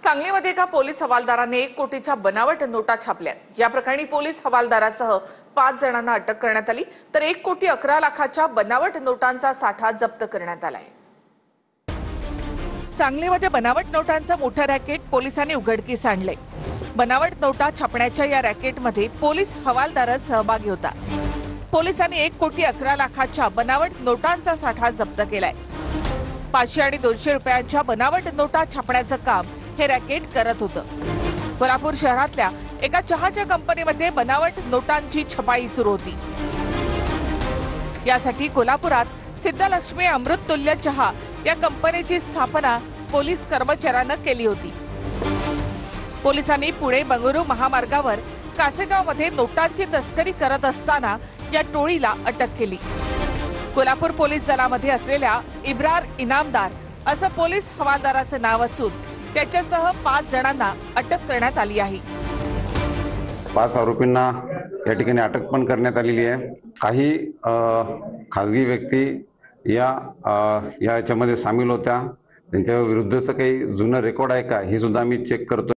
सांगलीमध्ये एका पोलीस हवालदाराने 1 कोटीच्या बनावट नोटा छापल्यात। या प्रकरणी पोलीस हवालदारासह 5 जणांना अटक करण्यात आली, तर 1 कोटी 11 लाखाच्या बनावट नोटांचा साठा जप्त करण्यात आलाय। सांगलीमध्ये बनावट नोटांचं मोठं रॅकेट पोलिसांनी उघडकीस आणले। बनावट नोटा छापण्याच्या या रॅकेटमध्ये पोलीस हवालदार सहभागी होता। पोलिसांनी 1 कोटी 11 लाखाच्या बनावट नोटांचा साठा जप्त केलाय। 500 आणि 200 रुपयांच्या बनावट नोटा छापण्याचं काम हे रॅकेट करत होतं। कोल्हापूर शहरातल्या एका चहाच्या कंपनीमध्ये बनावट नोटांची छपाई सुरू होती। यासाठी कोल्हापुरात सिद्धलक्ष्मी अमृततुल्य चहा या कंपनीची स्थापना पोलीस कर्मचाऱ्यांनी केली होती। पोलिसांनी पुणे बंगळुरू महामार्गावर कासेगावमध्ये नोटांची तस्करी करत असताना या टोळीला अटक केली। कोल्हापूर पोलीस दलामध्ये असलेल्या इब्रार इनामदार असं पोलीस हवालदाराचं नाव असून त्याच्यासह 5 जणांना अटक करण्यात आली आहे। 5 आरोपींना या ठिकाणी अटक पण करण्यात आलेली आहे। काही खाजगी व्यक्ती याच्यामध्ये सामील होत्या। त्यांच्या विरुद्धचं काही जुनं रेकॉर्ड आहे का हे सुद्धा आम्ही चेक करतो।